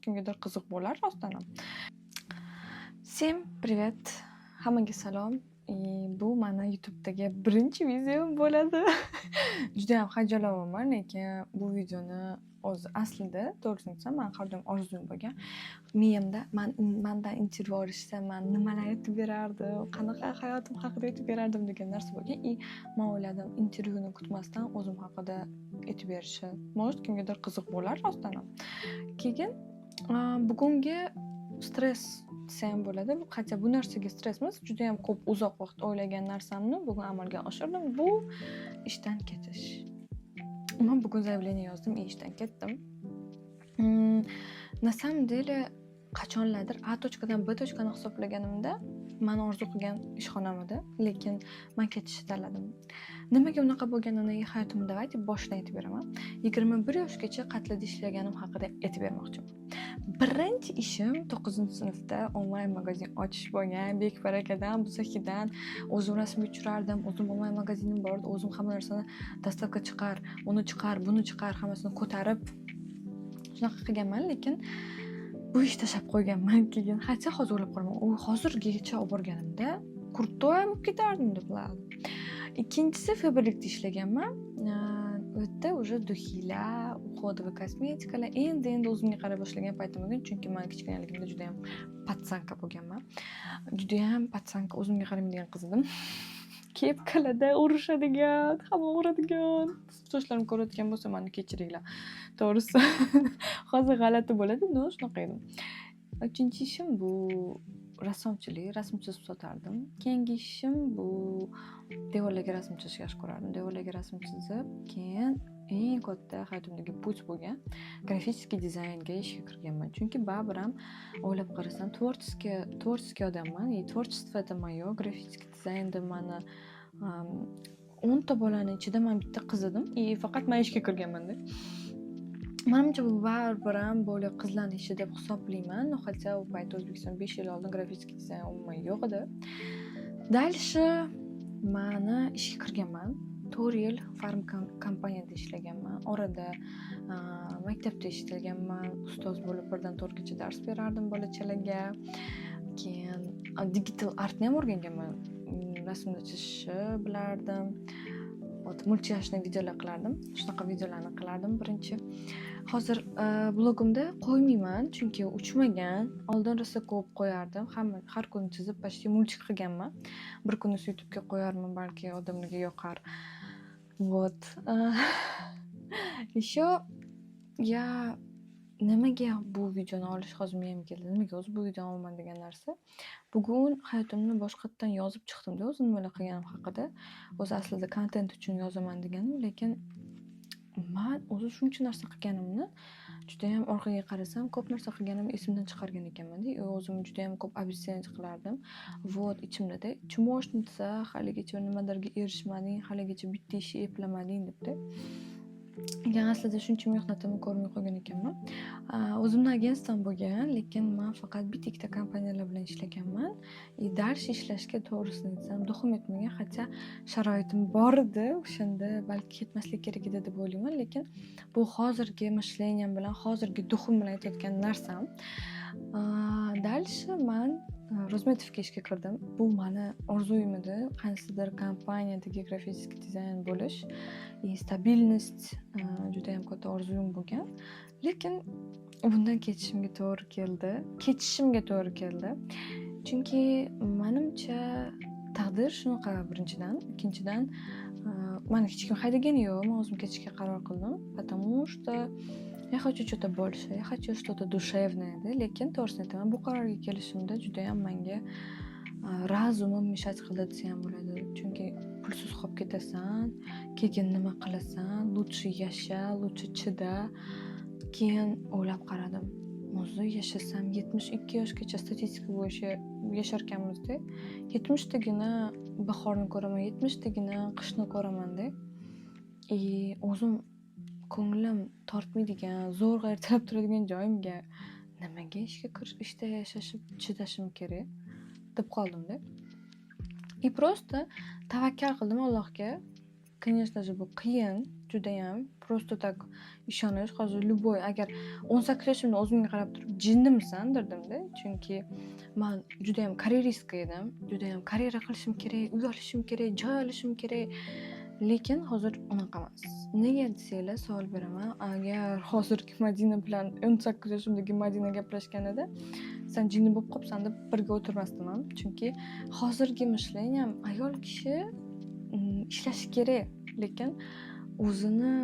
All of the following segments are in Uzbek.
kimgadir qiziq bo'lar rostdan ham. Всем привет. Hammaga salom. Bu mana YouTube'dagi birinchi videom bo'ladi. Juda ham xajalamoqman, lekin bu videoni o'zi aslida to'g'risini aytsam, men har doim orzum bo'lgan. Miyamda mendan intervyu olishsa, men nimalar aytib berardim, qanaqa hayotim haqida aytib berardim degan narsa bo'lgan. Men o'yladim, intervyuni kutmasdan o'zim haqida aytib berishi, может, kimgadir qiziq bo'lar rostdan ham. Keyin bugungi stress desam bo'ladi. Qancha bu narsaga stress emas, juda ham ko'p uzoq vaqt o'ylagan narsamni bugun amalga oshirdim. Bu ishdan ketish. Men bugun заявление yozdim, ishdan ketdim. На самом деле qachonlardir A точкаdan B точкani hisoblaganimda men orzu qilgan ishxonam edi, lekin men ketishni tanladim. Nimaga unaqa bo'lganini hayotimda давайте boshidan aytib beraman. 21 yoshgacha qatlida ishlaganim haqida aytib bermoqchiman. Birinchi ishim 9-sinfda onlayn magazin ochish bo'lgan. Bekbar akadan, Busakidan o'zim rasmga tushirardim. O'zim onlayn magazinim bor edi. O'zim hamma narsani dastavka chiqar, uni chiqar, buni chiqar, hammasini ko'tarib shunaqa qilganman, lekin bu ishni tashlab qo'yganman. Keyin hatto hozir o'ylab qolaman, u hozirgacha olib borganimda kurtoy bo'lib ketardim deb o'yladim. Ikkinchisi fabrikda ishlaganman. U yerda уже duxiylar, uходовый kosmetikalar endi o'zimga qara boshlagan paytim bo'lgan, chunki men kichkinaligimda juda ham patsanka bo'lganman. Juda ham patsanka, o'zimga qaramaydigan qiz edim. Kepkalarda urishadigan, hamma uradigan. Sochlarim ko'rayotgan bo'lsa, meni kechiringlar. To'g'risi, hozir g'alati bo'ladi, no, shunaqa edim. Uchinchi ishim bu rassomchilik, rasm chizib sotardim. Keyingi ishim bu devorlarga rasm chizishga ko'rardim. Devorlarga rasm chizib, keyin eng katta hayotimdagi pуть bo'lgan grafический dizaynga ishga kirganman. Chunki baribir ham o'ylab qarasam, tворческий odamman. Творчество это моё, grafический dizaynda meni 10 ta bolaning ichida men bitta qiz edim. Faqat men ishga kirganman-da. Menimcha bu baribir ham bo'li qizlarning ishi deb hisoblayman. Hatto u payt O'zbekiston 5 yil oldin grafический dizayn umuman yo'q edi. Dalshi meni ishga kirganman. 4 yil farm kompaniyada ishlaganman. Orada maktabda ishlaganman. Ustoz bo'lib birdan 4gacha dars berardim bolachalarga. Keyin digital artni ham o'rganganman. Rasmda chizishni bilardim. Multiyashli videolar qilardim. Shunaqa videolarni qilardim birinchi. Hozir blogimda qo'ymayman, chunki uchmagan. Oldin rosa ko'p qo'yardim. Har kuni chizib, почти multik qilganman. Bir kuni YouTube'ga qo'yarman, balki odamlarga yoqar. Вот. Еще я nimaga bu videoni olish hozir miyamga keldi? Nimaga o'zi bu videoni olaman degan narsa. Bugun hayotimni boshqatdan yozib chiqdim-da, o'zim nima qilganim haqida. O'zi aslida kontent uchun yozaman deganim, lekin men o'zi shuncha narsa qilganimni juda ham orqaga qarasam, ko'p narsa qilganimni esimdan chiqargan ekanman-da. O'zimni juda ham ko'p обесценить qilardim. Вот, ichimda-da, chmoshnica, haligacha nimalarga erishmading, haligacha bitta ishni eplamading debdi. Lekin aslida shuncha mehnatimni ko'rmay qolgan ekanman. O'zimning agentstvom bo'lgan, lekin men faqat bitta kompaniyalar bilan ishlaganman. Dars ishlashga to'g'risini aytsam, duxim etmagan, hatto sharoitim bor edi. O'shanda balki ketmaslik kerak edi deb o'ylayman, lekin bu hozirgi mishleniyam bilan, hozirgi duxim bilan aytayotgan narsam. Dalshi men Rozmetovga ishga kirdim. Bu meni orzuyim edi. Qaysidir kompaniyadagi grafический dizayn bo'lish, stabilность juda ham katta orzuyim bo'lgan. Lekin bundan ketishimga to'g'ri keldi. Chunki menimcha taqdir shunaqa birinchidan, ikkinchidan meni hech kim haydagani yo'q. Men o'zim ketishga qaror qildim, потому что я хочу что-то больше, я хочу что-то душевное, да, lekin to'g'risini aytaman, bu qarorga kelishimda juda ham menga razumim mishat qildi desam bo'ladi. Chunki pulsiz qolib ketasan, keyin nima qilasan, lучше yasha, lучше chida. Keyin o'ylab qaradim. O'zi yashasam 72 yoshgacha statistika bo'yicha yasharkanmiz-da. 70 tagina bahorni ko'raman, 70 tagina qishni ko'raman-da. O'zim ko'nglim tortmaydigan, zo'rg'a ertalab turadigan joyimga nimaga ishga kirish, ishda yashashib chidashim kerak deb qoldim-da. Просто tavakkal qildim Allohga. конечно же, bu qiyin, judayam. Просто так ishonish hozir любой agar 18 yoshimda o'zimga qarab turib jinnimisan derdim-da. Chunki men judayam karyeristka edim. Judayam karyera qilishim kerak, uy olishim kerak, joy olishim kerak. Lekin hozir unaqa emas. Nega desanglar savol beraman. Agar hozirgi Madina bilan 18 yoshimdagi Madina gaplashganida sen jinni bo'lib qolibsan deb birga o'tirmasdim ham. Chunki hozirgi mishleniyam ayol kishi ishlashi kerak, lekin o'zini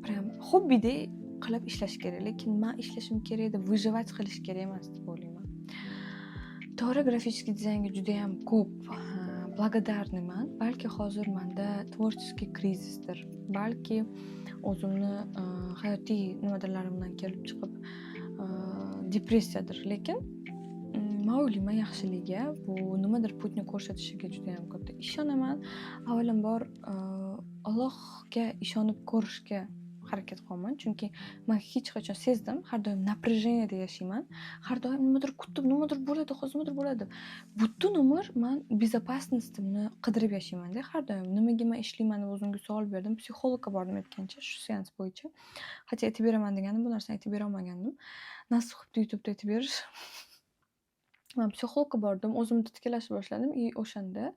prям hobbidek qilib ishlash kerak. Lekin men ishlashim kerak deb выживать qilish kerak emas deb o'ylayman. To'g'ri, grafik dizaynga juda ham ko'p благодарныйman. Balki hozir menda tворческий krizisdir. Balki o'zimni hayotiy nimadirlarimdan kelib chiqib depressiyadir. Lekin men o'ylayman yaxshiligiga, bu nimadir putni ko'rsatishiga juda ham katta ishonaman. Avvalambor Allohga ishonib ko'rishga harakat qilaman, chunki men hech qachon sezdim, har doim напряженияda yashayman. Har doim nimadir kutib, nimadir bo'ladi, hozir nimadir bo'ladi. Butun umr men безопасностimni qidirib yashayman-da, har doim. Nimaga men ishlayman deb o'zimga savol berdim. Psixologga bordim aytgancha, shu seans bo'yicha. Hatto aytib beraman degandim, bu narsani aytib bera olmagandim. Nasib qilibdi YouTube'da aytib berish. Men psixologga bordim, o'zimni titkilashni boshladim. O'shanda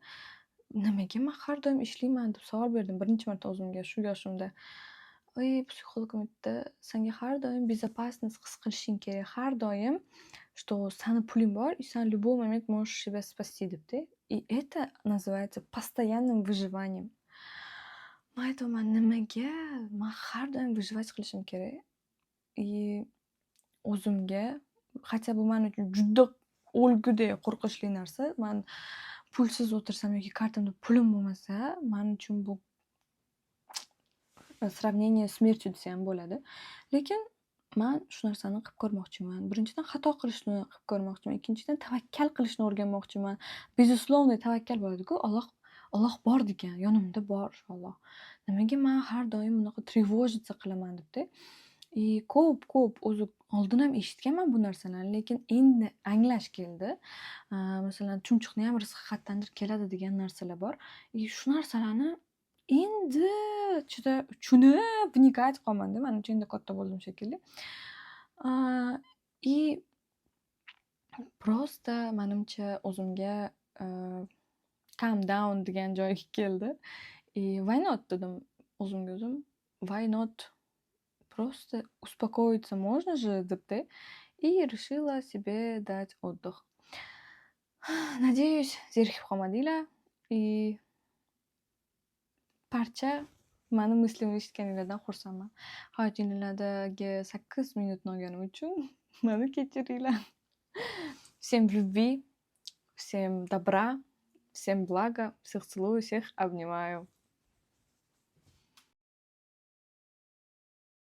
nimaga men har doim ishlayman deb savol berdim birinchi marta o'zimga shu yoshimda. Psixologim aytdi, senga har doim безопасность his qilishing kerak. Har doim, что sani puling bor, и sen любой момент можешь себя спасти debdi. И это называется постоянным выживанием. Men aytaman, nimaga men har doim выживать qilishim kerak? И o'zimga, хотя bu men uchun juda o'lgudek qo'rqinchli narsa. Men pulsiz o'tirsam yoki kartamda pulim bo'lmasa, men uchun bu сравнение смертью desa ham bo'ladi. Lekin men shu narsani qilib ko'rmoqchiman. Birinchidan xato qilishni qilib ko'rmoqchiman. Ikkinchidan tavakkal qilishni o'rganmoqchiman. Безусловно, tavakkal bo'ladi-ku. Alloh bor degan, yonimda bor Alloh. Nimaga men har doim bunaqa тревожиться qilaman debdi. Ko'p o'zi oldin ham eshitganman bu narsalarni, lekin endi anglash keldi. Masalan, chumchuqni ham rizqi qayerdandir keladi degan narsalar bor. Shu narsalarni endi juda tushunib вникать qilaman-da. Menimcha endi katta bo'ldim shekilli. И просто menimcha o'zimga calm down degan joyga keldi. Why not dedim o'zimga o'zim. Why not? Просто успокоиться можно же, debdi. И решила себе дать отдых. Надеюсь, zerikib qolmadinglar. И parcha meni мысlimni eshitganinglardan xursandman. Hayotinglardagi 8 minutni olganim uchun meni kechiringlar. Всем любви, всем добра, всем блага, всех целую, всех обнимаю.